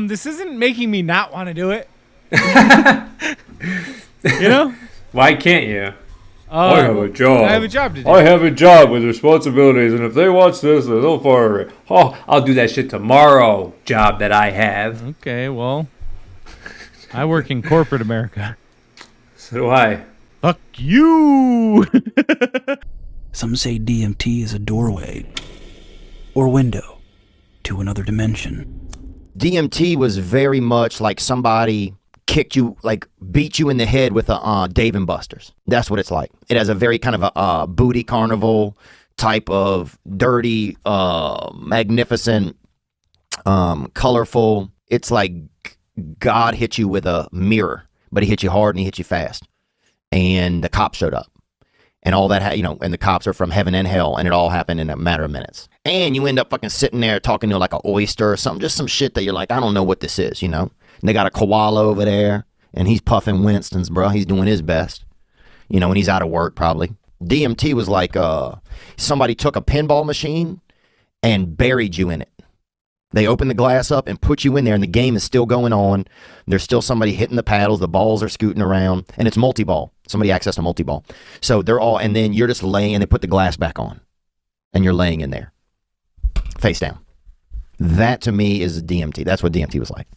This isn't making me not want to do it. You know? Why can't you? I have a job. I have a job to do. I have a job with responsibilities, and if they watch this, they'll fire it. Oh, I'll do that shit tomorrow. Job that I have. Okay, well, I work in corporate America. So do I. Fuck you. Some say DMT is a doorway or window to another dimension. DMT was very much like somebody kicked you, like beat you in the head with a Dave and Buster's. That's what it's like. It has a very kind of a booty carnival type of dirty, magnificent, colorful. It's like God hit you with a mirror, but he hit you hard and he hit you fast. And the cops showed up. And all that, and the cops are from heaven and hell, and it all happened in a matter of minutes. And you end up fucking sitting there talking to like an oyster or something, just some shit that you're like, I don't know what this is, And they got a koala over there, and he's puffing Winston's, bro. He's doing his best, and he's out of work probably. DMT was like somebody took a pinball machine and buried you in it. They opened the glass up and put you in there, and the game is still going on. There's still somebody hitting the paddles. The balls are scooting around, and it's multi-ball. Somebody accessed a multi-ball. So they're all, and then you're just laying, and they put the glass back on, and you're laying in there, face down. That, to me, is DMT. That's what DMT was like.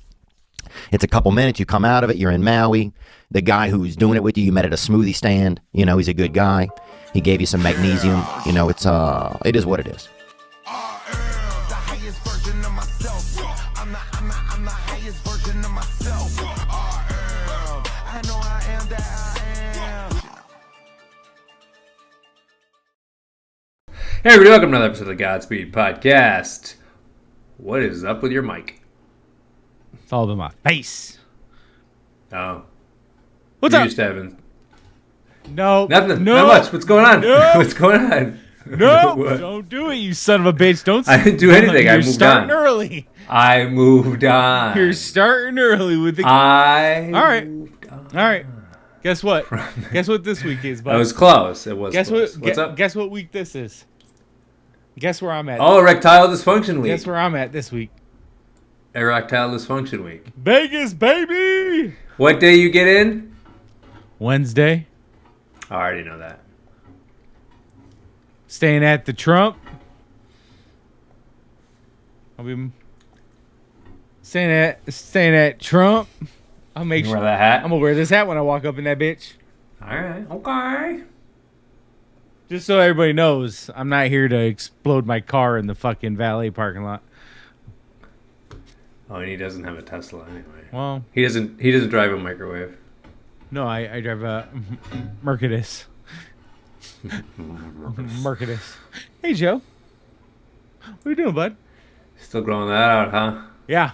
It's a couple minutes. You come out of it. You're in Maui. The guy who's doing it with you, you met at a smoothie stand. He's a good guy. He gave you some magnesium. It is what it is. Hey everybody, welcome to another episode of the Godspeed Podcast. What is up with your mic? It's all about my face. Oh. What's You're up? used to having... No. Nothing. No. Not much. What's going on? No. What's going on? No. What? Don't do it, you son of a bitch. Don't. I didn't do anything. I You're moved starting on. early. I moved on. You're starting early with the... All moved on. All right. Guess what? Guess what this week is, bud? That was close. It was Guess close. what? What's up? Guess what week this is? Guess where I'm at. Oh, erectile dysfunction week. Guess where I'm at this week? Erectile dysfunction week. Vegas, baby! What day you get in? Wednesday. I already know that. Staying at the Trump. I'll be staying at Trump. I'll make You sure wear that hat? I'm gonna wear this hat when I walk up in that bitch. All right. Okay. Just so everybody knows, I'm not here to explode my car in the fucking valet parking lot. Oh, and he doesn't have a Tesla anyway. Well, He doesn't drive a microwave. no, I drive a Mercedes. Mercedes. Hey, Joe. What are you doing, bud? Still growing that out, huh? Yeah.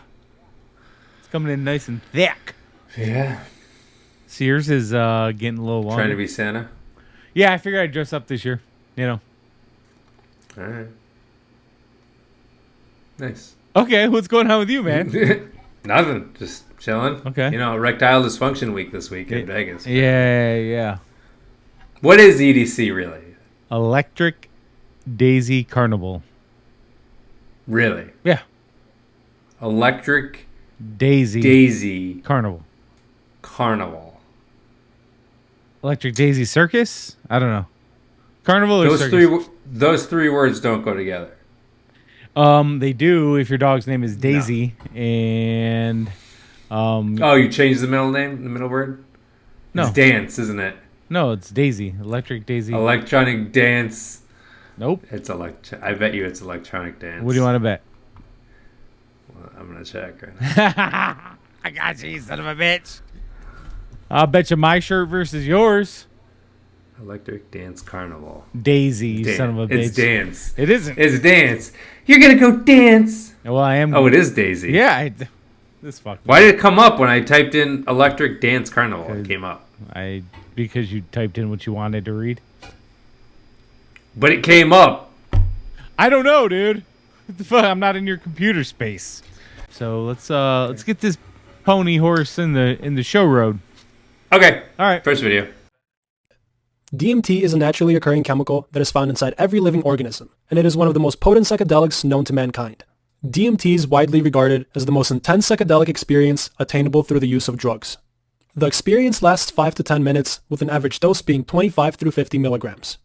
It's coming in nice and thick. Yeah. Sears is getting a little longer. Trying to be Santa. Yeah, I figured I'd dress up this year. All right. Nice. Okay, what's going on with you, man? Nothing. Just chilling. Okay. Erectile dysfunction week this week in Vegas. Yeah. What is EDC really? Electric Daisy Carnival. Really? Yeah. Electric Daisy Carnival. Carnival. Electric Daisy Circus? I don't know. Carnival or circus? Those three words don't go together. They do if your dog's name is Daisy and Oh, you changed the middle name, the middle word? No. It's dance, isn't it? No, it's Daisy. Electric Daisy. Electronic dance. Nope. It's I bet you it's electronic dance. What do you want to bet? Well, I'm gonna check right now. I got you son of a bitch. I'll bet you my shirt versus yours. Electric Dance Carnival. Daisy, you son of a bitch. It's dance. It isn't. It's dance. You're gonna go dance. Well, I am. Oh, it is Daisy. Yeah. This fuck. Why did it come up when I typed in Electric Dance Carnival? It came up. Because you typed in what you wanted to read. But it came up. I don't know, dude. What the fuck? I'm not in your computer space. So let's get this pony horse in the show road. Okay. All right. First video. DMT is a naturally occurring chemical that is found inside every living organism, and it is one of the most potent psychedelics known to mankind. DMT is widely regarded as the most intense psychedelic experience attainable through the use of drugs. The experience lasts 5 to 10 minutes, with an average dose being 25 through 50 milligrams.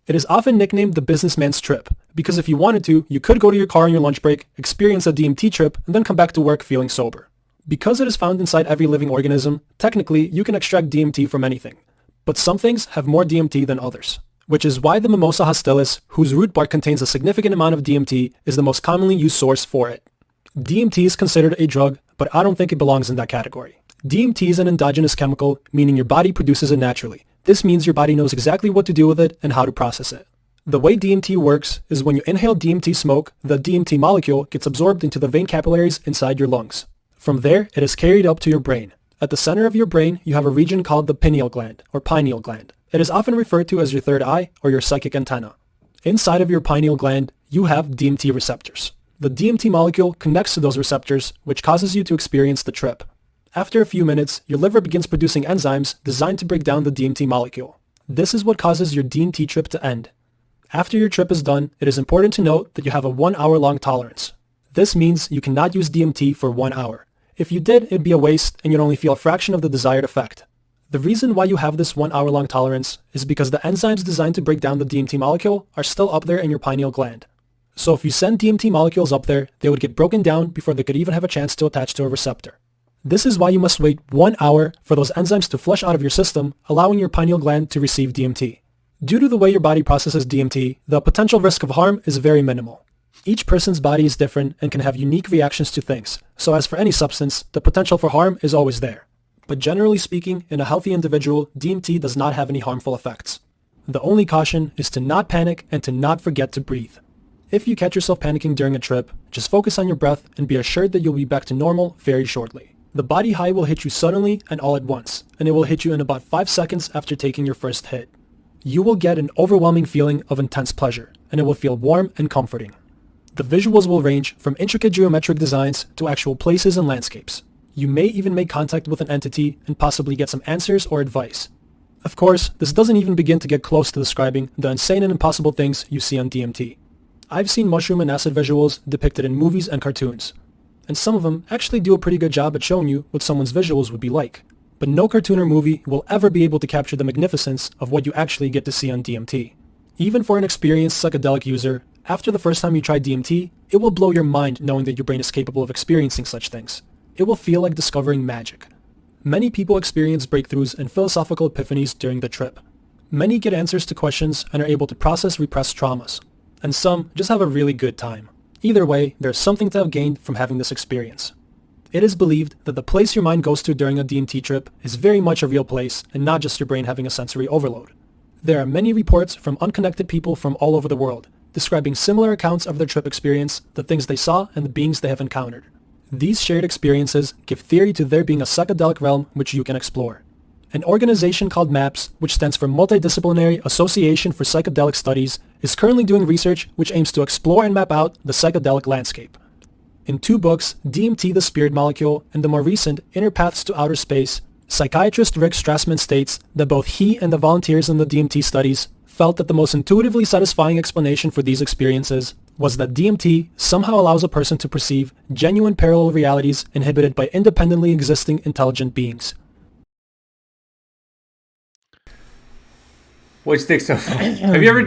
It is often nicknamed the businessman's trip, because if you wanted to, you could go to your car on your lunch break, experience a DMT trip, and then come back to work feeling sober. Because it is found inside every living organism, technically you can extract DMT from anything. But some things have more DMT than others, which is why the Mimosa hostilis, whose root bark contains a significant amount of DMT, is the most commonly used source for it. DMT is considered a drug, but I don't think it belongs in that category. DMT is an endogenous chemical, meaning your body produces it naturally. This means your body knows exactly what to do with it and how to process it. The way DMT works is when you inhale DMT smoke, the DMT molecule gets absorbed into the vein capillaries inside your lungs. From there, it is carried up to your brain. At the center of your brain, you have a region called the pineal gland, or pineal gland. It is often referred to as your third eye or your psychic antenna. Inside of your pineal gland, you have DMT receptors. The DMT molecule connects to those receptors, which causes you to experience the trip. After a few minutes, your liver begins producing enzymes designed to break down the DMT molecule. This is what causes your DMT trip to end. After your trip is done, it is important to note that you have a 1 hour long tolerance. This means you cannot use DMT for 1 hour. If you did, it'd be a waste and you'd only feel a fraction of the desired effect. The reason why you have this 1 hour long tolerance is because the enzymes designed to break down the DMT molecule are still up there in your pineal gland. So if you send DMT molecules up there, they would get broken down before they could even have a chance to attach to a receptor. This is why you must wait 1 hour for those enzymes to flush out of your system, allowing your pineal gland to receive DMT. Due to the way your body processes DMT, the potential risk of harm is very minimal. Each person's body is different and can have unique reactions to things, so as for any substance, the potential for harm is always there. But generally speaking, in a healthy individual, DMT does not have any harmful effects. The only caution is to not panic and to not forget to breathe. If you catch yourself panicking during a trip, just focus on your breath and be assured that you'll be back to normal very shortly. The body high will hit you suddenly and all at once, and it will hit you in about 5 seconds after taking your first hit. You will get an overwhelming feeling of intense pleasure, and it will feel warm and comforting. The visuals will range from intricate geometric designs to actual places and landscapes. You may even make contact with an entity and possibly get some answers or advice. Of course, this doesn't even begin to get close to describing the insane and impossible things you see on DMT. I've seen mushroom and acid visuals depicted in movies and cartoons, and some of them actually do a pretty good job at showing you what someone's visuals would be like. But no cartoon or movie will ever be able to capture the magnificence of what you actually get to see on DMT. Even for an experienced psychedelic user, after the first time you try DMT, it will blow your mind knowing that your brain is capable of experiencing such things. It will feel like discovering magic. Many people experience breakthroughs and philosophical epiphanies during the trip. Many get answers to questions and are able to process repressed traumas. And some just have a really good time. Either way, there's something to have gained from having this experience. It is believed that the place your mind goes to during a DMT trip is very much a real place and not just your brain having a sensory overload. There are many reports from unconnected people from all over the world, describing similar accounts of their trip experience, the things they saw, and the beings they have encountered. These shared experiences give theory to there being a psychedelic realm which you can explore. An organization called MAPS, which stands for Multidisciplinary Association for Psychedelic Studies, is currently doing research which aims to explore and map out the psychedelic landscape. In 2 books, DMT the Spirit Molecule and the more recent Inner Paths to Outer Space, psychiatrist Rick Strassman states that both he and the volunteers in the DMT studies felt that the most intuitively satisfying explanation for these experiences was that DMT somehow allows a person to perceive genuine parallel realities inhabited by independently existing intelligent beings. What sticks so far? Have you ever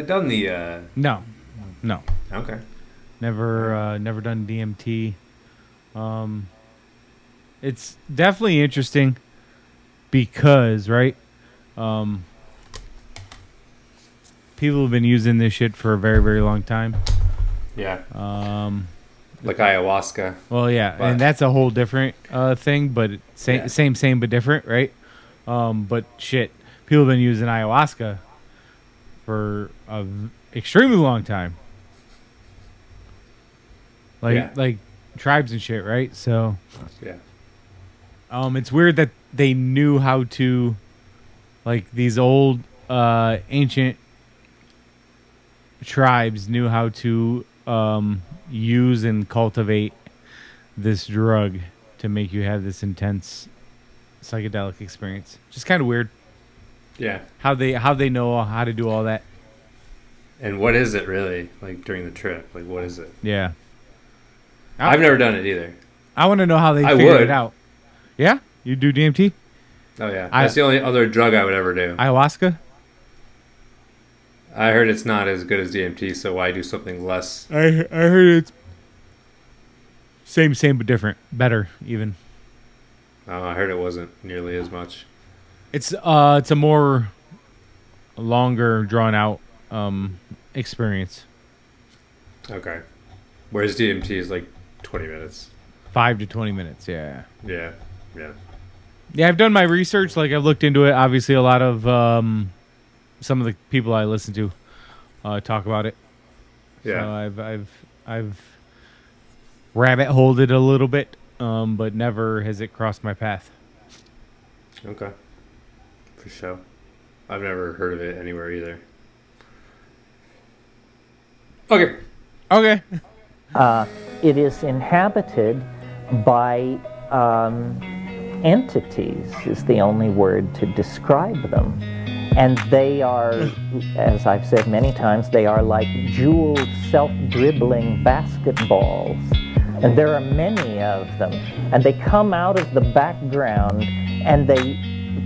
done the? No. Okay. Never done DMT. It's definitely interesting because, right? People have been using this shit for a very, very long time. Yeah. Like ayahuasca. Well, yeah, But- and that's a whole different thing, but same, but different, right? But shit, people have been using ayahuasca for a extremely long time. Like tribes and shit, right? So Yeah. it's weird that they knew how to, like, these old ancient tribes knew how to use and cultivate this drug to make you have this intense psychedelic experience. Just kind of weird Yeah. how they know how to do all that. And what is it really like during the trip? Like, what is it? Yeah. I've never done it either. I want to know how they I figured would. it out. Yeah? You do DMT? Oh yeah, that's the only other drug I would ever do. Ayahuasca? I heard it's not as good as DMT, so why do something less? I heard it's same but different. Better even. I heard it wasn't nearly as much. It's a more longer drawn out experience. Okay. Whereas DMT is like 20 minutes. 5 to 20 minutes, yeah. Yeah. Yeah, I've done my research. Like, I've looked into it. Obviously, a lot of some of the people I listen to talk about it. Yeah. So I've rabbit holed it a little bit, but never has it crossed my path. Okay. For sure. I've never heard of it anywhere either. Okay. It is inhabited by entities, is the only word to describe them. And they are, as I've said many times, they are like jeweled, self-dribbling basketballs. And there are many of them. And they come out of the background and they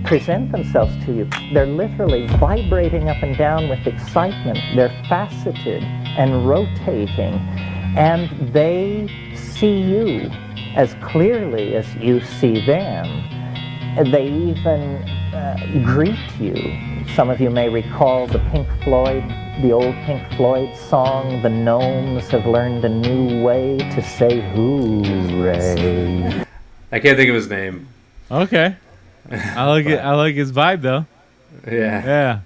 present themselves to you. They're literally vibrating up and down with excitement. They're faceted and rotating. And they see you as clearly as you see them. They even greet you. Some of you may recall the old Pink Floyd song, "The Gnomes Have Learned a New Way to Say Hooray." I can't think of his name. Okay. I like it. I like his vibe though. Yeah.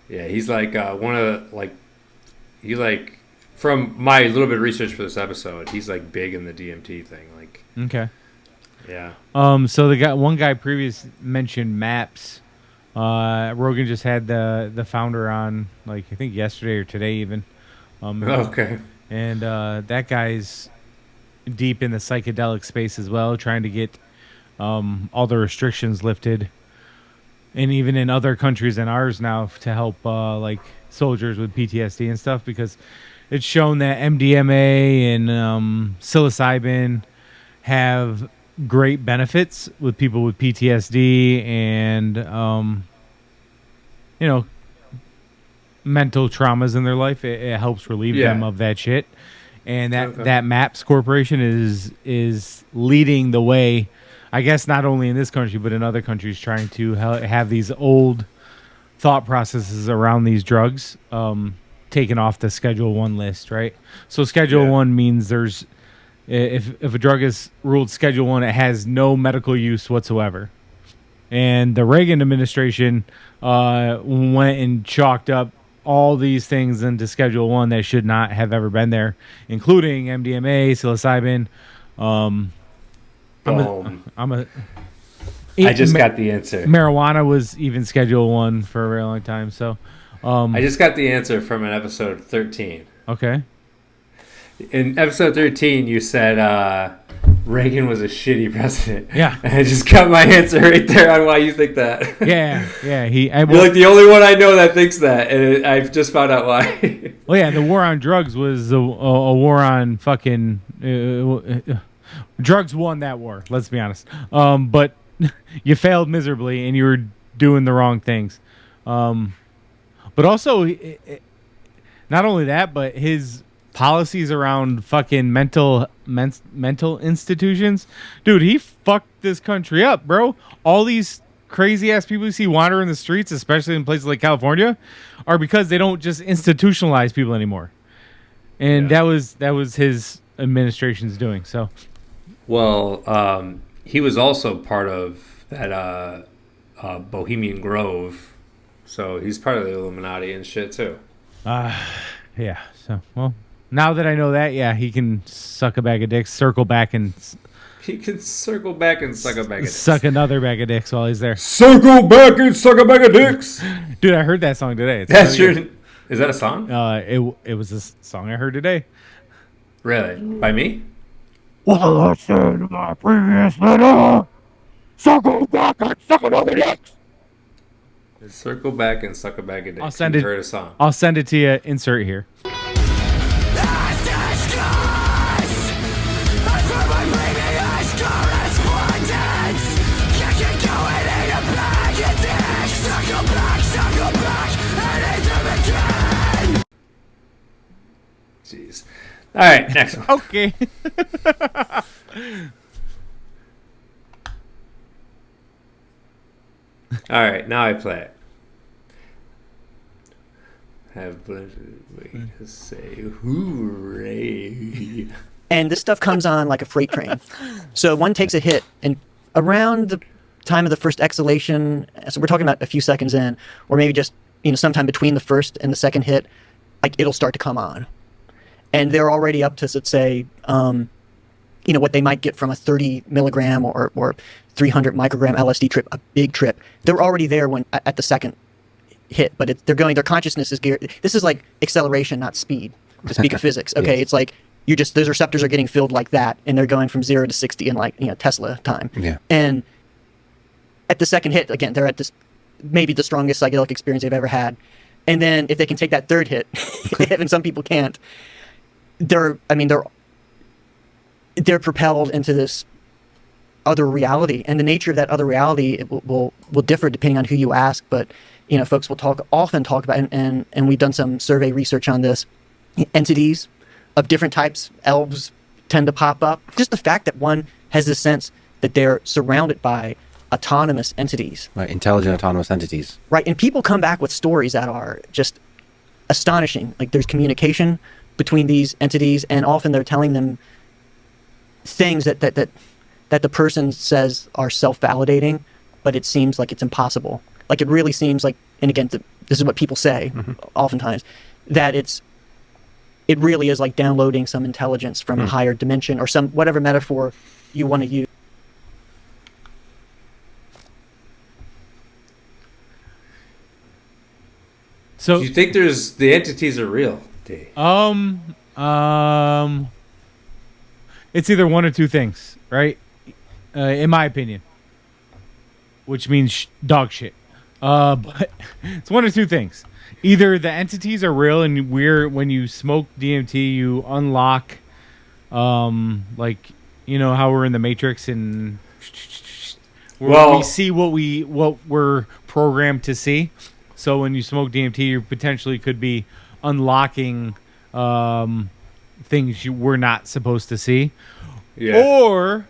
Yeah. He's like one of the, from my little bit of research for this episode, he's like big in the DMT thing. Like, Okay. yeah. So one guy previous mentioned MAPS. Rogan just had the founder on, like, I think yesterday or today even. Okay. And that guy's deep in the psychedelic space as well, trying to get all the restrictions lifted, and even in other countries than ours now, to help like soldiers with PTSD and stuff, because it's shown that MDMA and psilocybin have great benefits with people with PTSD and mental traumas in their life. It helps relieve them of that shit, and that MAPS Corporation is leading the way, I guess, not only in this country but in other countries, trying to have these old thought processes around these drugs taken off the Schedule 1 list, right? So Schedule 1 means there's, if a drug is ruled Schedule 1, it has no medical use whatsoever. And the Reagan administration went and chalked up all these things into Schedule 1 that should not have ever been there, including MDMA, psilocybin. I just got the answer. Marijuana was even Schedule 1 for a very long time. So I just got the answer from an episode 13. Okay. In episode 13, you said Reagan was a shitty president. Yeah. And I just got my answer right there on why you think that. Yeah. You're like the only one I know that thinks that, and I've just found out why. Well, yeah, the war on drugs was a war on fucking... drugs won that war, let's be honest. But you failed miserably, and you were doing the wrong things. But also, not only that, but his policies around fucking mental institutions, dude, he fucked this country up, bro. All these crazy ass people you see wandering the streets, especially in places like California, are because they don't just institutionalize people anymore. And that was his administration's doing. So, well, he was also part of that Bohemian Grove, so he's part of the Illuminati and shit too. Yeah. So, well, now that I know that, yeah, he can suck a bag of dicks, circle back and... He can circle back and suck a bag of dicks. Suck another bag of dicks while he's there. Circle back and suck a bag of dicks. Dude, I heard that song today. It's That's your... Is that a song? It was a song I heard today. Really? By me? Well, I said in my previous letter, circle back and suck another dicks. Circle back and suck a bag of dick. I'll send You it. heard a song. I'll send it to you. Insert here. Jeez. All right, next one. Okay. All right, now I play it. Have blended way to say hooray. And this stuff comes on like a freight train. So one takes a hit, and around the time of the first exhalation, so we're talking about a few seconds in, or maybe just sometime between the first and the second hit, like it'll start to come on. And they're already up to, let's say, what they might get from a 30 milligram or 300 microgram LSD trip, a big trip. They're already there when at the second hit, but their consciousness is geared. This is like acceleration, not speed, to speak of physics. Okay, yes. It's like those receptors are getting filled like that, and they're going from 0 to 60 in Tesla time. Yeah. And at the second hit, again, they're at this maybe the strongest psychedelic experience they've ever had. And then if they can take that third hit, and some people can't, they're propelled into this other reality, and the nature of that other reality will differ depending on who you ask. But folks will often talk about, and we've done some survey research on this. Entities of different types, elves tend to pop up. Just the fact that one has this sense that they're surrounded by autonomous entities, right? Intelligent autonomous entities, right? And people come back with stories that are just astonishing. Like there's communication between these entities, and often they're telling them things that the person says are self-validating, but it seems like it's impossible. Like it really seems like, and again, this is what people say oftentimes, that it really is like downloading some intelligence from a higher dimension, or some whatever metaphor you want to use. So, do you think the entities are real, Dave? It's either one or two things, right? In my opinion, which means dog shit. But it's one or two things. Either the entities are real, and when you smoke DMT, you unlock, like how we're in the Matrix, and we see what we're programmed to see. So when you smoke DMT, you potentially could be unlocking things you were not supposed to see, or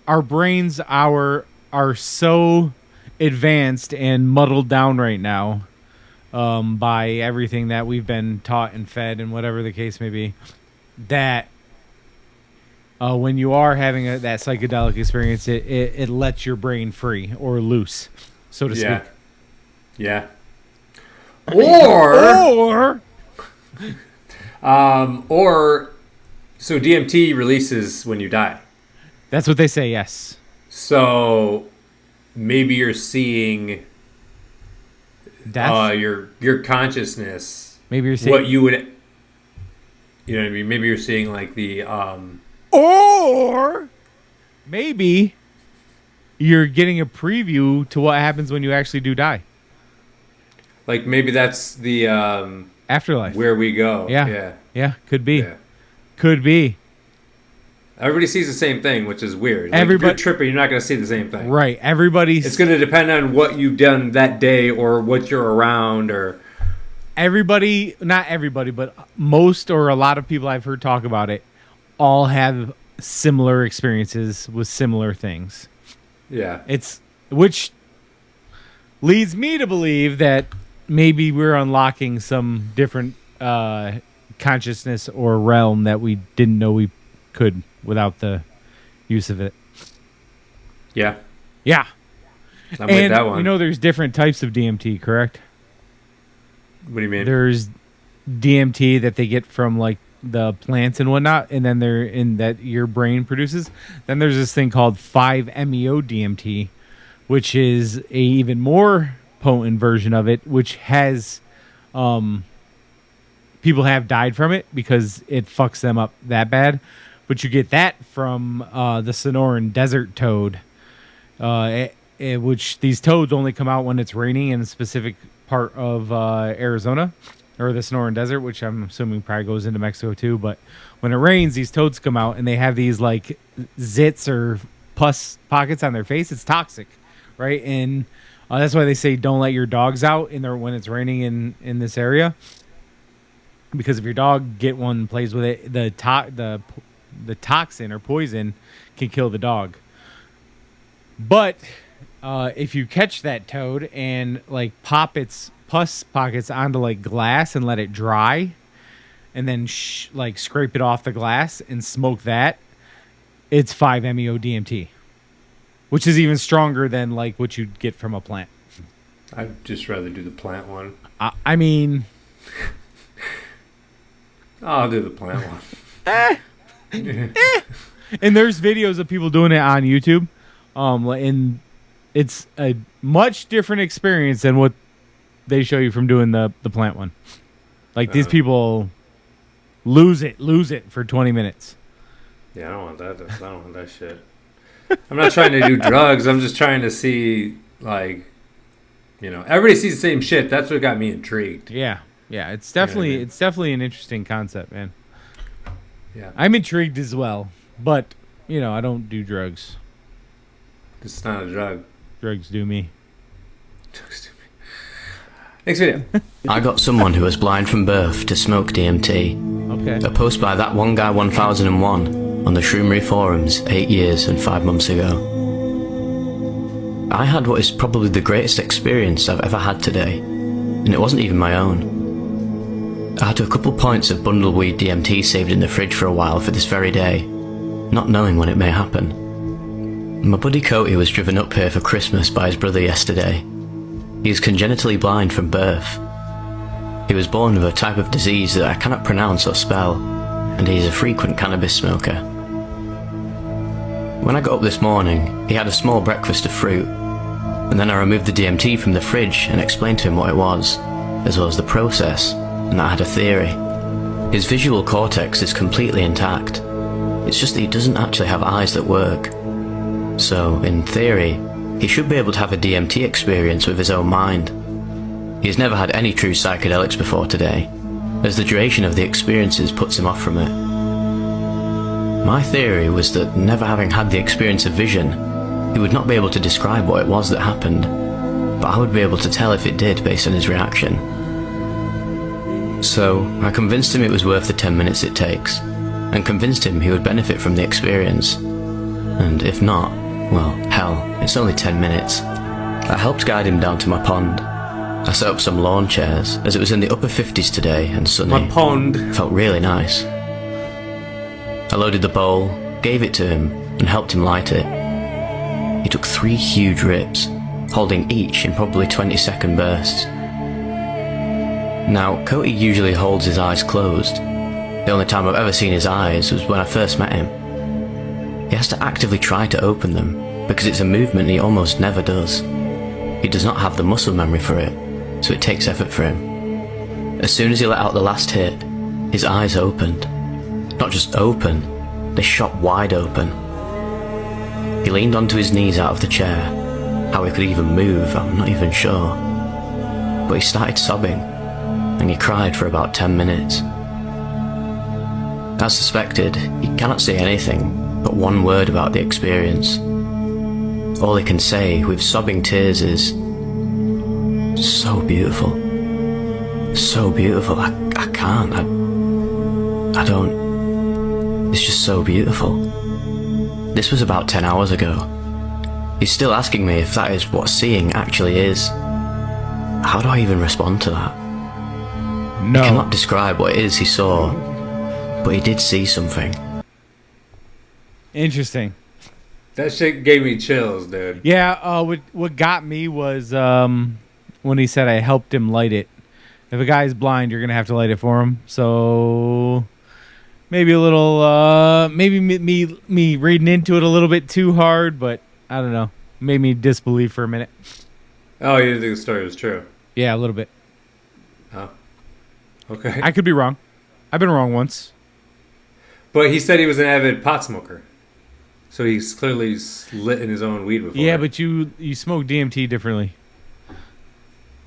our brains are so advanced and muddled down right now by everything that we've been taught and fed, and whatever the case may be, that when you are having that psychedelic experience, it lets your brain free or loose, so to speak. Yeah. Or so DMT releases when you die. That's what they say, yes. So maybe you're seeing death? Your consciousness. Maybe you're seeing what you would, what I mean? Maybe you're seeing like the or maybe you're getting a preview to what happens when you actually do die. Like maybe that's the afterlife, where we go. Yeah, could be. Yeah. Could be. Everybody sees the same thing, which is weird. Like if you're tripping, you're not going to see the same thing. Right. It's going to depend on what you've done that day, or what you're around, or everybody. Not everybody, but most or a lot of people I've heard talk about it all have similar experiences with similar things. Yeah. Which leads me to believe that maybe we're unlocking some different consciousness or realm that we didn't know we could without the use of it. Yeah. Yeah. I'm with that one. There's different types of DMT, correct? What do you mean? There's DMT that they get from like the plants and whatnot, and then they're in that your brain produces. Then there's this thing called 5-MeO DMT, which is a even more potent version of it, which has people have died from it because it fucks them up that bad. But you get that from the Sonoran desert toad, which these toads only come out when it's raining in a specific part of Arizona or the Sonoran Desert, which I'm assuming probably goes into Mexico too. But when it rains, these toads come out and they have these like zits or pus pockets on their face. It's toxic, right? And that's why they say don't let your dogs out in there when it's raining in this area, because if your dog get one and plays with it, the toxin or poison can kill the dog. But if you catch that toad and like pop its pus pockets onto like glass and let it dry, and then like scrape it off the glass and smoke that, it's 5-MeO DMT, which is even stronger than like what you'd get from a plant. I'd just rather do the plant one. I mean, I'll do the plant one. And there's videos of people doing it on YouTube, and it's a much different experience than what they show you from doing the plant one. Like these people lose it for 20 minutes. Yeah, I don't want that. I don't want that shit. I'm not trying to do drugs. I'm just trying to see, like, everybody sees the same shit. That's what got me intrigued. Yeah, it's definitely it's definitely an interesting concept, man. Yeah, I'm intrigued as well, but I don't do drugs. It's not a drug. Drugs do me. Drugs do me. Next video. I got someone who was blind from birth to smoke DMT. Okay. A post by That One Guy 1001 on the Shroomery forums 8 years and 5 months ago. I had what is probably the greatest experience I've ever had today, and it wasn't even my own. I had a couple points of bundleweed DMT saved in the fridge for a while for this very day, not knowing when it may happen. My buddy Cody was driven up here for Christmas by his brother yesterday. He is congenitally blind from birth. He was born with a type of disease that I cannot pronounce or spell, and he is a frequent cannabis smoker. When I got up this morning, he had a small breakfast of fruit, and then I removed the DMT from the fridge and explained to him what it was, as well as the process, and that I had a theory. His visual cortex is completely intact. It's just that he doesn't actually have eyes that work. So, in theory, he should be able to have a DMT experience with his own mind. He has never had any true psychedelics before today, as the duration of the experiences puts him off from it. My theory was that, never having had the experience of vision, he would not be able to describe what it was that happened, but I would be able to tell if it did based on his reaction. So, I convinced him it was worth the 10 minutes it takes, and convinced him he would benefit from the experience. And if not, well, hell, it's only 10 minutes. I helped guide him down to my pond. I set up some lawn chairs, as it was in the upper 50s today and sunny. My pond. Felt really nice. I loaded the bowl, gave it to him, and helped him light it. He took 3 huge rips, holding each in probably 20-second bursts. Now, Cody usually holds his eyes closed. The only time I've ever seen his eyes was when I first met him. He has to actively try to open them, because it's a movement he almost never does. He does not have the muscle memory for it, so it takes effort for him. As soon as he let out the last hit, his eyes opened. Not just open, they shot wide open. He leaned onto his knees out of the chair. How he could even move, I'm not even sure. But he started sobbing, and he cried for about 10 minutes. As suspected, he cannot say anything but one word about the experience. All he can say with sobbing tears is, "So beautiful. So beautiful. I can't. I don't. It's just so beautiful." This was about 10 hours ago. He's still asking me if that is what seeing actually is. How do I even respond to that? No. I cannot describe what it is he saw, but he did see something. Interesting. That shit gave me chills, dude. Yeah, what got me was when he said I helped him light it. If a guy's blind, you're going to have to light it for him. So maybe a little, maybe me reading into it a little bit too hard, but I don't know. Made me disbelieve for a minute. Oh, you didn't think the story was true? Yeah, a little bit. Oh, okay. I could be wrong. I've been wrong once. But he said he was an avid pot smoker. So he's clearly lit in his own weed before. Yeah, but you smoke DMT differently.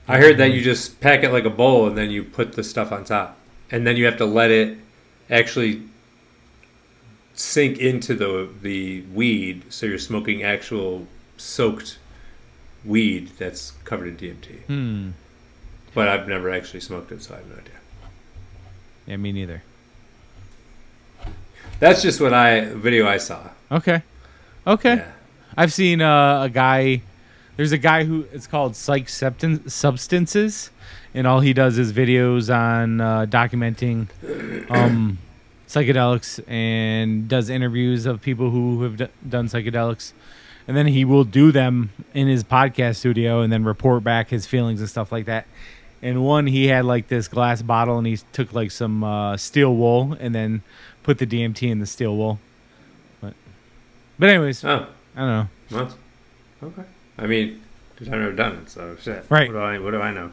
I heard that you just pack it like a bowl and then you put the stuff on top. And then you have to let it actually sink into the weed, so you're smoking actual soaked weed that's covered in DMT. But I've never actually smoked it, so I have no idea. Yeah, me neither. That's just video I saw. Okay. Yeah. I've seen a guy. There's a guy who it's called Psych Substances, and all he does is videos on documenting psychedelics and does interviews of people who have done psychedelics, and then he will do them in his podcast studio and then report back his feelings and stuff like that. And one, he had like this glass bottle and he took like some steel wool and then put the DMT in the steel wool. But anyways, I don't know. Well, okay. I mean, because I've never done it, so shit. Right. What do I know?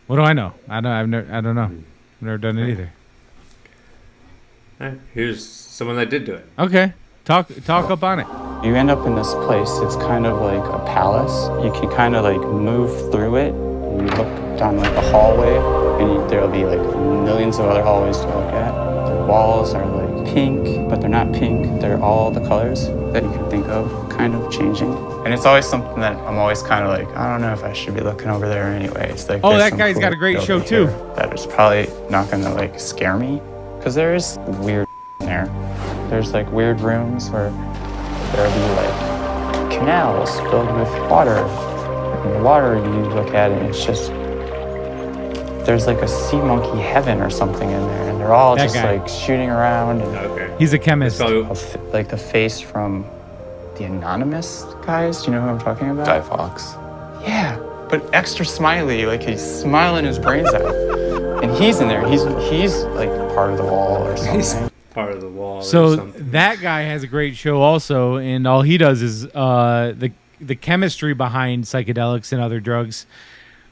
What do I know? I don't know. I've never done it either. All right. Here's someone that did do it. Okay. Talk up on it. You end up in this place. It's kind of like a palace. You can kind of like move through it. And you look down like a hallway, and there'll be like millions of other hallways to look at. The walls are like pink, but they're not pink. They're all the colors that you can think of, kind of changing. And it's always something that I'm always kind of like, I don't know if I should be looking over there anyways. Like, that guy's got a great show too. That is probably not gonna like scare me, because there is weird in there. There's like weird rooms where there'll be like canals filled with water. And the water, you look at it, it's just, there's like a sea monkey heaven or something in there, and they're all just like shooting around. And he's a chemist. Like the face from the Anonymous guys. Do you know who I'm talking about? Guy Fawkes. Yeah, but extra smiley, like he's smiling his brains out. And he's in there. He's like part of the wall or something. He's part of the wall. So or something. that guy has a great show also, and all he does is the chemistry behind psychedelics and other drugs.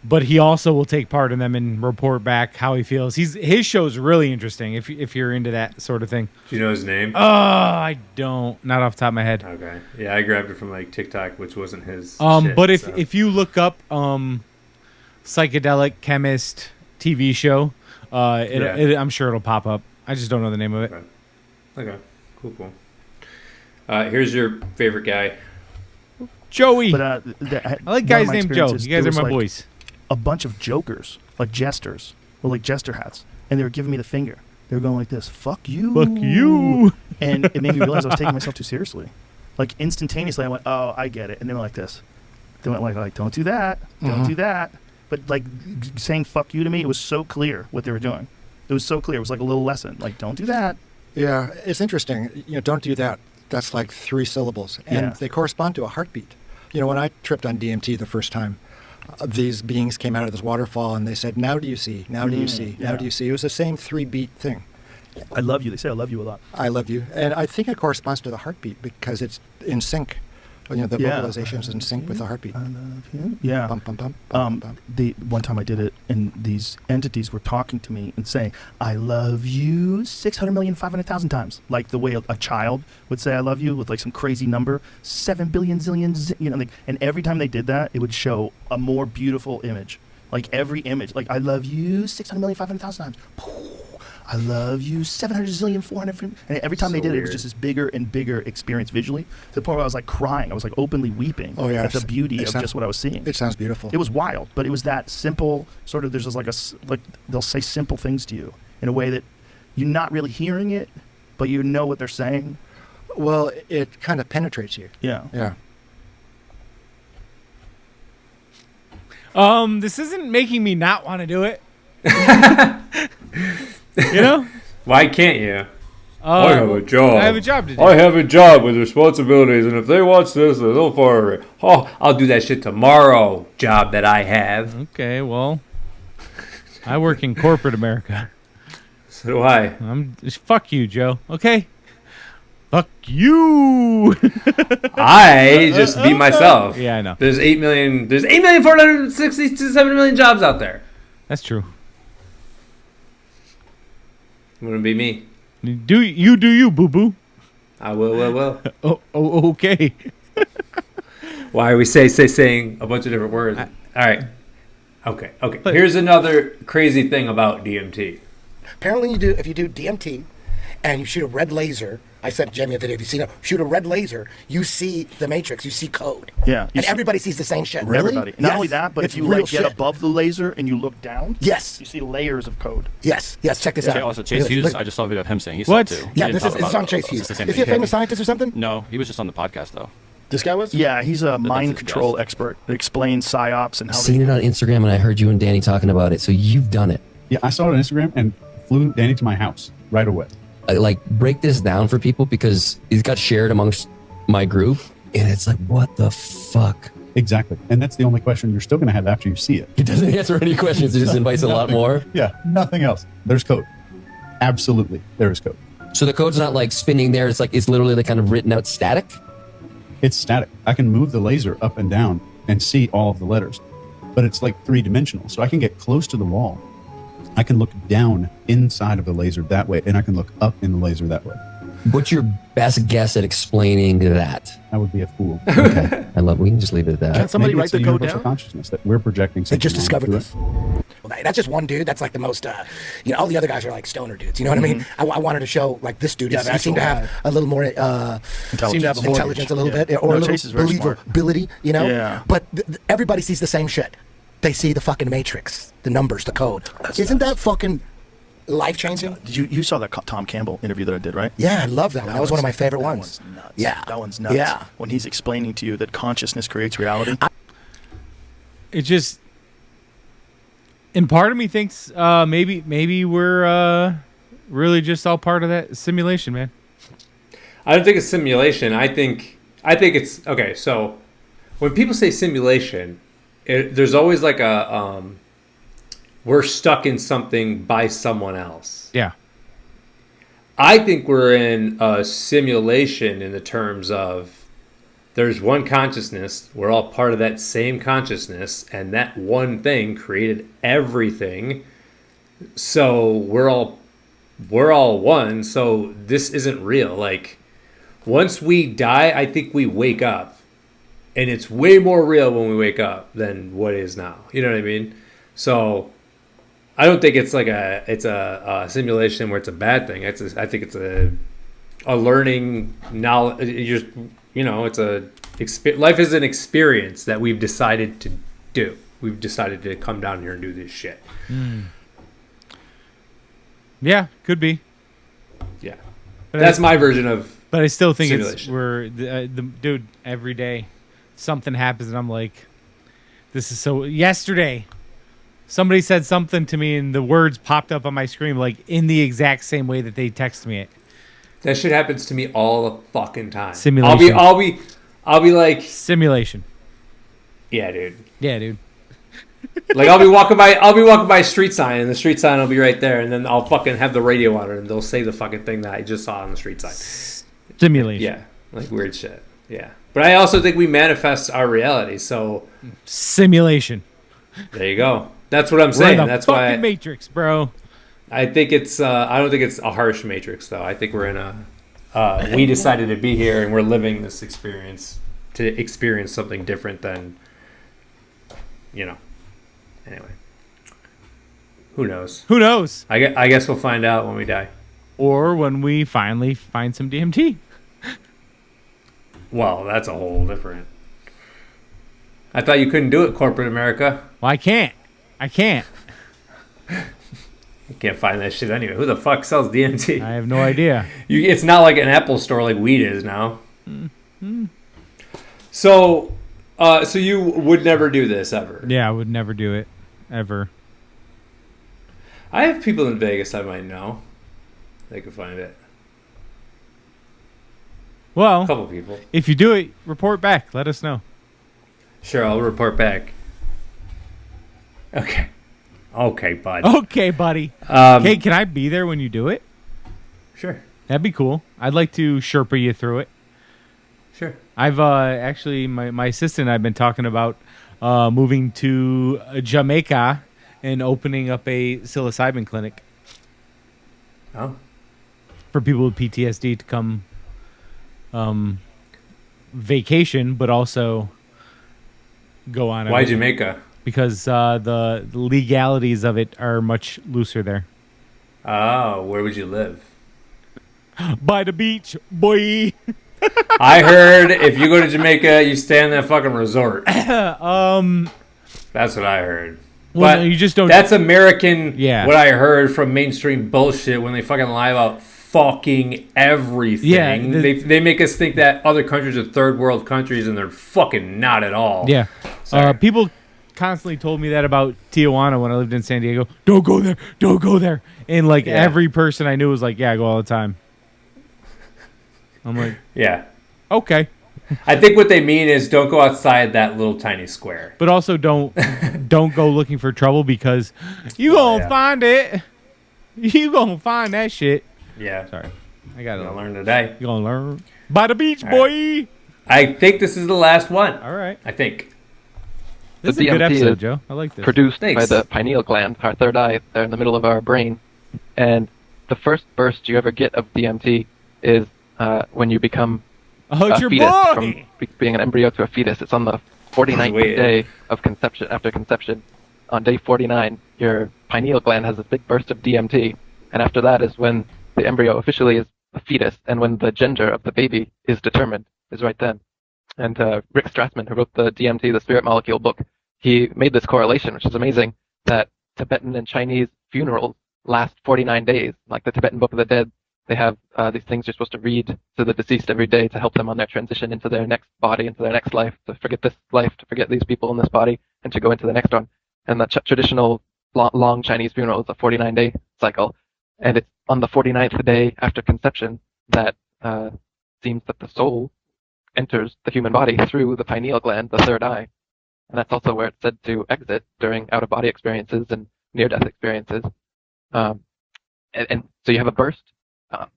But he also will take part in them and report back how he feels. His show is really interesting if you're into that sort of thing. Do you know his name? Oh, I don't. Not off the top of my head. Okay. Yeah, I grabbed it from like TikTok, which wasn't his. But if you look up psychedelic chemist TV show, I'm sure it'll pop up. I just don't know the name of it. Okay. Cool. Here's your favorite guy. Joey. But I like guys named Joe. You guys are my boys. A bunch of jokers, like jesters, with like jester hats, and they were giving me the finger. They were going like this, "Fuck you, fuck you," and it made me realize I was taking myself too seriously. Like instantaneously, I went, "Oh, I get it," and they went like this. They went like, "Don't do that, don't do that." But like saying "fuck you" to me, it was so clear what they were doing. It was so clear. It was like a little lesson. Like, don't do that. Yeah, it's interesting. Don't do that. That's like 3 syllables, and they correspond to a heartbeat. When I tripped on DMT the first time, these beings came out of this waterfall and they said, "Now do you see? Now do you see? Now do you see?" It was the same 3-beat thing. I love you. They say I love you a lot. I love you. And I think it corresponds to the heartbeat because it's in sync. The vocalization is in sync with the heartbeat. I love you. Yeah. Bum, bum, bum, bum, bum. The one time I did it, and these entities were talking to me and saying, "I love you 600,500,000 times," like the way a child would say "I love you" with like some crazy number, 7 billion zillion, and every time they did that, it would show a more beautiful image. Like every image, like "I love you 600,500,000 times." I love you 700,000,400,000. And every time they did it, it was just this bigger and bigger experience visually, to the point where I was like crying. I was like openly weeping at the beauty of just what I was seeing. It sounds beautiful. It was wild, but it was that simple sort of. There's just like they'll say simple things to you in a way that you're not really hearing it, but you know what they're saying. Well, it kind of penetrates you. Yeah. This isn't making me not want to do it. Why can't you? I have a job. I have a job to do. I have a job with responsibilities, and if they watch this, they'll fire it. I'll do that shit tomorrow. Job that I have. Okay, well, I work in corporate America. So do I. Fuck you, Joe. Okay. Fuck you. I just be myself. Yeah, I know. There's 8,467,000,000 jobs out there. That's true. Wouldn't be me. Do you, boo boo? I will. Okay. Why are we saying a bunch of different words? All right. Okay. Here's another crazy thing about DMT. Apparently, if you do DMT and you shoot a red laser, I said, Jamie, if you see shoot a red laser, you see the matrix, you see code. Yeah. And everybody sees the same shit. Really? Everybody. Not only that, but if you get above the laser and you look down, yes, you see layers of code. Yes. Check this out. Also, Chase Hughes, I just saw a video of him saying he saw it too. Yeah, this is on Chase Hughes. Is he a famous scientist or something? No, he was just on the podcast though. This guy was? Yeah, he's a mind control expert that explains psyops and how. I've seen it on Instagram, and I heard you and Danny talking about it. So you've done it. Yeah, I saw it on Instagram and flew Danny to my house right away. Like, break this down for people because it got shared amongst my group, and it's like, what the fuck? Exactly. And that's the only question you're still going to have after you see it. It doesn't answer any questions. It just invites a lot more. Yeah, nothing else. There's code. Absolutely, there is code. So the code's not like spinning there. It's like, it's literally like kind of written out static? It's static. I can move the laser up and down and see all of the letters, but it's like 3-dimensional. So I can get close to the wall. I can look down inside of the laser that way, and I can look up in the laser that way. What's your best guess at explaining that? I would be a fool. Okay. We can just leave it at that. Can somebody write the code down? Consciousness that we're projecting. They just discovered this. Well, that's just one dude. That's like the most, all the other guys are like stoner dudes. You know what I mean? I wanted to show like this dude. He seemed to have a little more intelligence a little bit, or a little believability, you know? Yeah. But everybody sees the same shit. They see the fucking matrix, the numbers, the code. Isn't that fucking life-changing? You saw that Tom Campbell interview that I did, right? Yeah, I love that one. That was one of my favorite ones. That one's nuts. Yeah. That one's nuts. Yeah. When he's explaining to you that consciousness creates reality. It just... And part of me thinks maybe we're really just all part of that simulation, man. I don't think it's simulation. I think it's... Okay, so when people say simulation... there's always like a we're stuck in something by someone else. Yeah. I think we're in a simulation in the terms of there's one consciousness, we're all part of that same consciousness, and that one thing created everything. So we're all one, so this isn't real. Like once we die, I think we wake up. And it's way more real when we wake up than what is now. You know what I mean? So I don't think it's like a simulation where it's a bad thing. I think it's a learning knowledge. Life is an experience that we've decided to do. We've decided to come down here and do this shit. Yeah, could be. Yeah, but that's my version of. But I still think simulation. Dude. Every day, something happens, and I'm like, this is so. Yesterday, somebody said something to me, and the words popped up on my screen, like in the exact same way that they text me it. That shit happens to me all the fucking time. Simulation. I'll be like simulation. Yeah, dude. Yeah, dude. Like I'll be walking by a street sign, and the street sign will be right there, and then I'll fucking have the radio on it, and they'll say the fucking thing that I just saw on the street sign. Simulation. Yeah, like weird shit. Yeah, but I also think we manifest our reality. So simulation. There you go. That's what I'm saying. We're in the That's fucking why Matrix, bro. I think it's. I don't think it's a harsh Matrix, though. I think we're in a. We decided to be here, and we're living this experience to experience something different than. Anyway, who knows? Who knows? I guess we'll find out when we die, or when we finally find some DMT. Well, that's a whole different. I thought you couldn't do it, corporate America. Well, I can't. You can't find that shit anyway. Who the fuck sells DMT? I have no idea. It's not like an Apple store like weed is now. Mm-hmm. So you would never do this ever? Yeah, I would never do it ever. I have people in Vegas I might know. They could find it. Well, a couple people. If you do it, report back. Let us know. Sure, I'll report back. Okay, bud. Okay, buddy. Hey, can I be there when you do it? Sure. That'd be cool. I'd like to Sherpa you through it. Sure. I've actually, my assistant and I've been talking about moving to Jamaica and opening up a psilocybin clinic. Oh. For people with PTSD to come vacation, but also go on. Why Jamaica? Because the legalities of it are much looser there. Oh, where would you live? By the beach, boy. I heard if you go to Jamaica, you stay in that fucking resort. That's what I heard. Well, But no, you just don't. That's American. Yeah. What I heard from mainstream bullshit when they fucking lie about fucking everything. Yeah, they make us think that other countries are third world countries, and they're fucking not at all. Yeah. People constantly told me that about Tijuana when I lived in San Diego. Don't go there. Don't go there. And like every person I knew was like, yeah, I go all the time. I'm like, yeah. Okay. I think what they mean is don't go outside that little tiny square. But also don't go looking for trouble because you gonna find it. You gonna find that shit. Yeah. Sorry. I gotta learn today. You gonna learn. By the beach, boy. I think this is the last one. All right. I think. This is a good episode, Joe. I like this. Produced Thanks. by the pineal gland, our third eye, there in the middle of our brain. And the first burst you ever get of DMT is when you become it's a your fetus, boy! from being an embryo to a fetus. It's on the 49th Wait. day of conception. After conception, on day 49, your pineal gland has a big burst of DMT, and after that is when the embryo officially is a fetus, and when the gender of the baby is determined, is right then. And Rick Strassman, who wrote the DMT, the Spirit Molecule book, he made this correlation, which is amazing, that Tibetan and Chinese funerals last 49 days. Like the Tibetan Book of the Dead, they have these things you're supposed to read to the deceased every day to help them on their transition into their next body, into their next life, to forget this life, to forget these people in this body, and to go into the next one. And the traditional long Chinese funeral is a 49-day cycle, and it's on the 49th day after conception that seems that the soul enters the human body through the pineal gland, the third eye. And that's also where it's said to exit during out-of-body experiences and near-death experiences. And so you have a burst,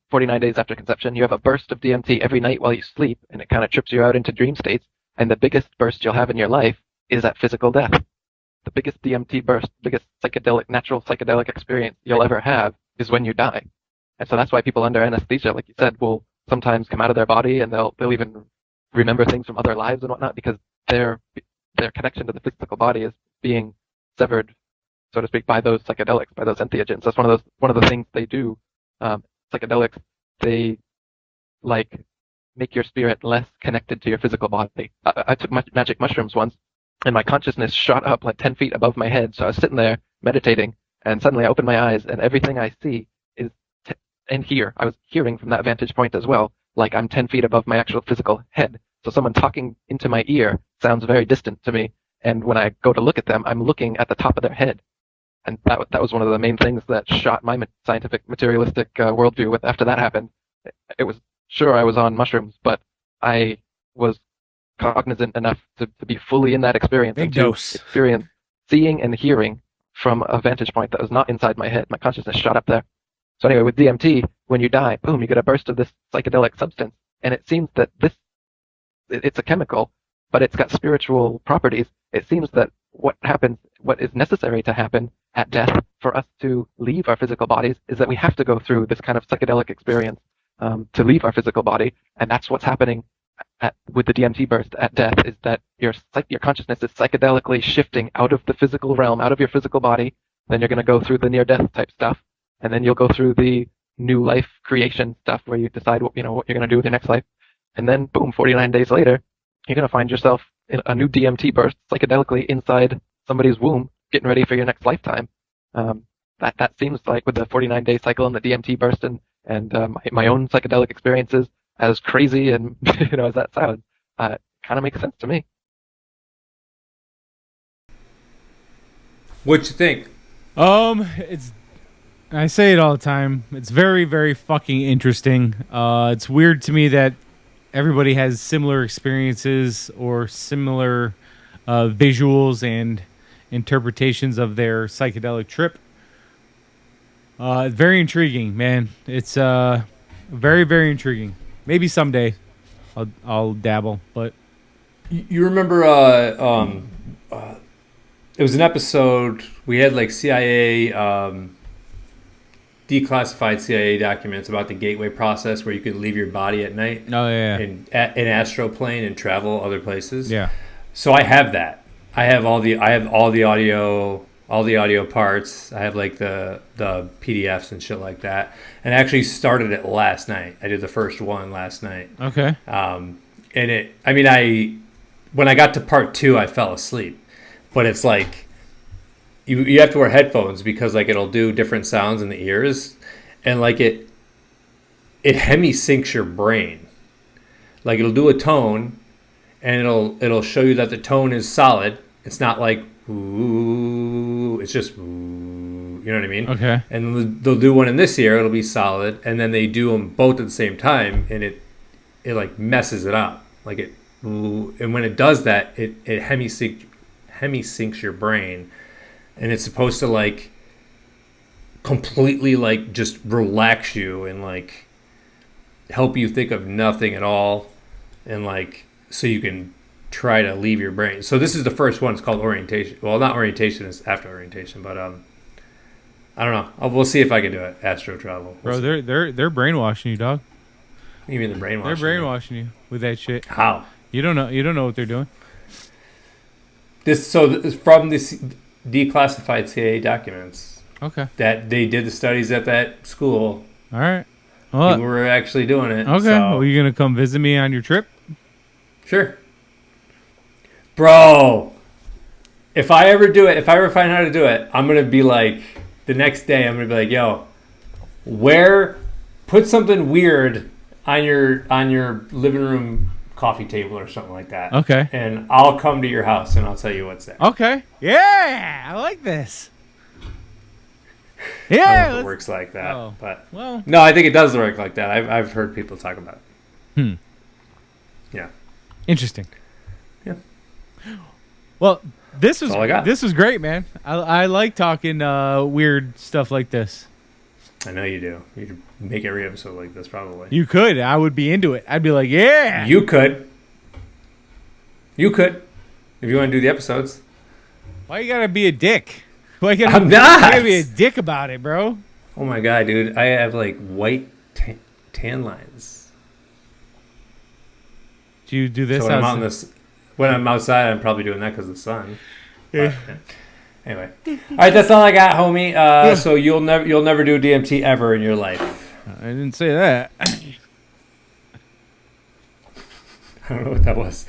49 days after conception, you have a burst of DMT every night while you sleep, and it kind of trips you out into dream states. And the biggest burst you'll have in your life is at physical death. The biggest DMT burst, biggest natural psychedelic experience you'll ever have is when you die. And so that's why people under anesthesia, like you said, will sometimes come out of their body, and they'll even remember things from other lives and whatnot, because their connection to the physical body is being severed, so to speak, by those psychedelics, by those entheogens. That's one of the things they do. Psychedelics, they make your spirit less connected to your physical body. I took magic mushrooms once, and my consciousness shot up like 10 feet above my head. So I was sitting there meditating, and suddenly I opened my eyes, and everything I see is and hear. I was hearing from that vantage point as well, like I'm 10 feet above my actual physical head. So someone talking into my ear sounds very distant to me, and when I go to look at them, I'm looking at the top of their head. And that was one of the main things that shot my scientific materialistic worldview. After that happened, it was sure I was on mushrooms, but I was cognizant enough to be fully in that experience. Big and to dose. Experience seeing and hearing from a vantage point that was not inside my head. My consciousness shot up there. So anyway, with DMT, when you die, boom, you get a burst of this psychedelic substance, and it seems that it's a chemical, but it's got spiritual properties. It seems that what is necessary to happen at death for us to leave our physical bodies is that we have to go through this kind of psychedelic experience to leave our physical body, and that's what's happening with the DMT burst at death, is that your consciousness is psychedelically shifting out of the physical realm, out of your physical body. Then you're going to go through the near-death type stuff, and then you'll go through the new life creation stuff where you decide what you're going to do with your next life, and then boom, 49 days later, you're going to find yourself in a new DMT burst psychedelically inside somebody's womb, getting ready for your next lifetime. That seems like, with the 49-day cycle and the DMT burst and my own psychedelic experiences, as crazy and as that sounds, kind of makes sense to me. What you think? I say it all the time. It's very, very fucking interesting. It's weird to me that everybody has similar experiences or similar visuals and interpretations of their psychedelic trip. Very intriguing, man. It's very, very intriguing. Maybe someday I'll dabble, but you remember it was an episode we had like CIA declassified CIA documents about the gateway process where you could leave your body at night. Oh yeah. In astroplane and travel other places. Yeah. So I have that. I have all the audio parts. I have like the PDFs and shit like that. And I actually started it last night. I did the first one last night. Okay. When I got to part 2, I fell asleep. But it's like you have to wear headphones because like it'll do different sounds in the ears, and like it hemi-syncs your brain. Like it'll do a tone, and it'll show you that the tone is solid. It's not like ooh, it's just ooh, you know what I mean? Okay. And they'll do one in this ear, it'll be solid, and then they do them both at the same time, and it like messes it up. Like it, and when it does that, it hemi-syncs your brain, and it's supposed to like completely like just relax you and like help you think of nothing at all, and like so you can try to leave your brain. So this is the first one. It's called orientation. Well, not orientation. It's after orientation, but I don't know. We'll see if I can do it. Astro travel. Bro, they're brainwashing you, dog. What do you mean they're brainwashing? They're brainwashing you with that shit. How? You don't know what they're doing. This is from this declassified CIA documents. Okay. That they did the studies at that school. All right. Well, people were actually doing it. Okay. So. Well, you gonna come visit me on your trip? Sure. Bro, if I ever find out how to do it, I'm gonna be like the next day. I'm gonna be like, yo, put something weird on your living room coffee table or something like that. Okay. And I'll come to your house and I'll tell you what's there. Okay. Yeah, I like this. Yeah. I don't know if it works like that, but no, I think it does work like that. I've heard people talk about it. Yeah. Interesting. Yeah. Well, this was great, man. I like talking weird stuff like this. I know you do. You could make every episode like this, probably. You could. I would be into it. I'd be like, yeah. You could. If you want to do the episodes. Why you gotta be a dick? I'm not. You gotta be a dick about it, bro. Oh my god, dude! I have like white tan lines. Do you do this? So when I'm outside, I'm probably doing that because of the sun. Yeah. But, anyway, all right, that's all I got, homie. So you'll never do DMT ever in your life. I didn't say that. I don't know what that was.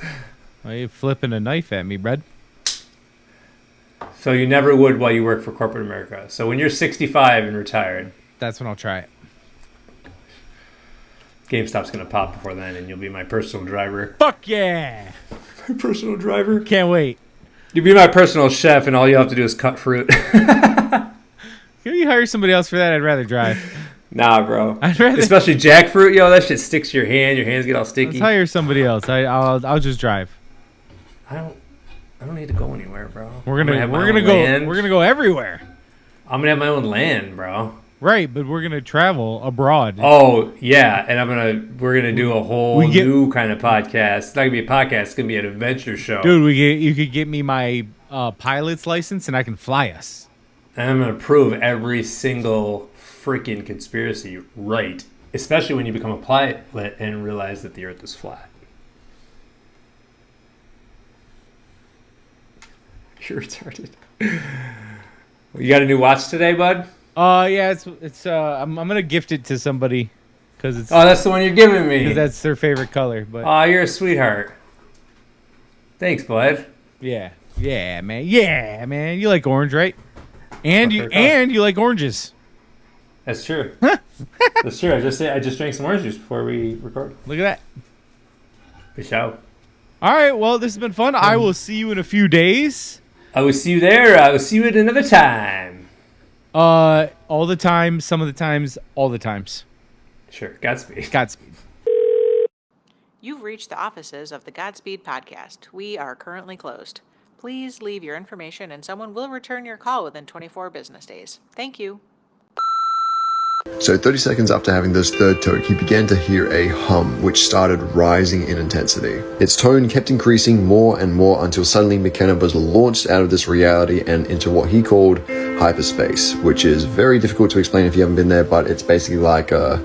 Why are you flipping a knife at me, Brad? So you never would while you work for corporate America. So when you're 65 and retired, that's when I'll try it. GameStop's gonna pop before then, and you'll be my personal driver. Fuck yeah! My personal driver. Can't wait. You'll be my personal chef, and all you have to do is cut fruit. Can you hire somebody else for that? I'd rather drive. Nah, bro. Especially jackfruit, yo. That shit sticks to your hand. Your hands get all sticky. Let's hire somebody else. I'll just drive. I don't need to go anywhere, bro. We're gonna go everywhere. I'm gonna have my own land, bro. Right, but we're gonna travel abroad. Oh yeah, and we're gonna do a whole new kind of podcast. It's not gonna be a podcast. It's gonna be an adventure show. Dude, you could get me my pilot's license, and I can fly us. And I'm gonna prove every single freaking conspiracy right, especially when you become a pilot and realize that the Earth is flat. You're retarded. You got a new watch today, bud? Yeah, it's I'm gonna gift it to somebody because it's. Oh, that's the one you're giving me. Because that's their favorite color. But oh, you're a sweetheart. Thanks, bud. Yeah, man. You like orange, right? And you like oranges. That's true. That's true. I just drank some orange juice before we record. Look at that. For sure. All right. Well, this has been fun. I will see you in a few days. I will see you there. I will see you at another time. All the time, some of the times, all the times. Sure. Godspeed. Godspeed. You've reached the offices of the Godspeed podcast. We are currently closed. Please leave your information and someone will return your call within 24 business days. Thank you. So 30 seconds after having this third toke, he began to hear a hum, which started rising in intensity. Its tone kept increasing more and more until suddenly McKenna was launched out of this reality and into what he called hyperspace, which is very difficult to explain if you haven't been there, but it's basically like a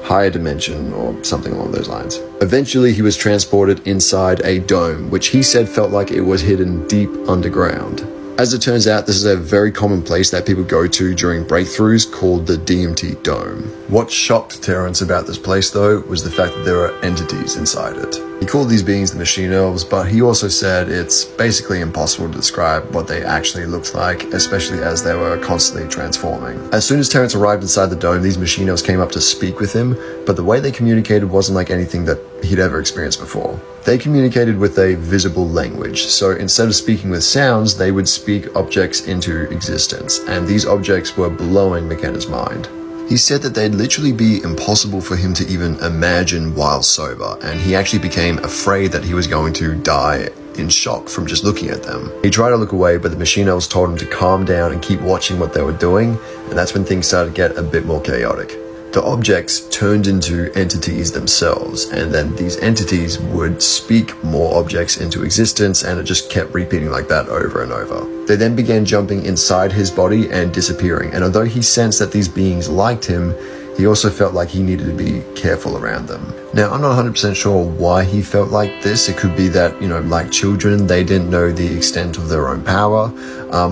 higher dimension or something along those lines. Eventually, he was transported inside a dome, which he said felt like it was hidden deep underground. As it turns out, this is a very common place that people go to during breakthroughs called the DMT Dome. What shocked Terrence about this place, though, was the fact that there are entities inside it. He called these beings the machine elves, but he also said it's basically impossible to describe what they actually looked like, especially as they were constantly transforming. As soon as Terrence arrived inside the dome, these machine elves came up to speak with him, but the way they communicated wasn't like anything that he'd ever experienced before. They communicated with a visible language, so instead of speaking with sounds, they would speak objects into existence, and these objects were blowing McKenna's mind. He said that they'd literally be impossible for him to even imagine while sober, and he actually became afraid that he was going to die in shock from just looking at them. He tried to look away, but the machine elves told him to calm down and keep watching what they were doing, and that's when things started to get a bit more chaotic. The objects turned into entities themselves, and then these entities would speak more objects into existence, and it just kept repeating like that over and over. They then began jumping inside his body and disappearing, and although he sensed that these beings liked him, he also felt like he needed to be careful around them. Now, I'm not 100% sure why he felt like this. It could be that, like children, they didn't know the extent of their own power,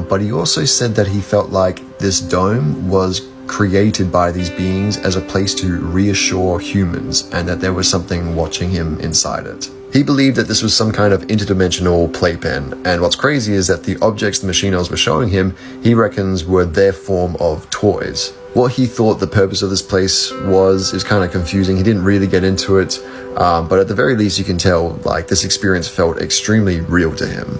but he also said that he felt like this dome was created by these beings as a place to reassure humans, and that there was something watching him inside it. He believed that this was some kind of interdimensional playpen, and what's crazy is that the objects the machine elves were showing him, he reckons were their form of toys. What he thought the purpose of this place was is kind of confusing. He didn't really get into it, but at the very least you can tell like this experience felt extremely real to him.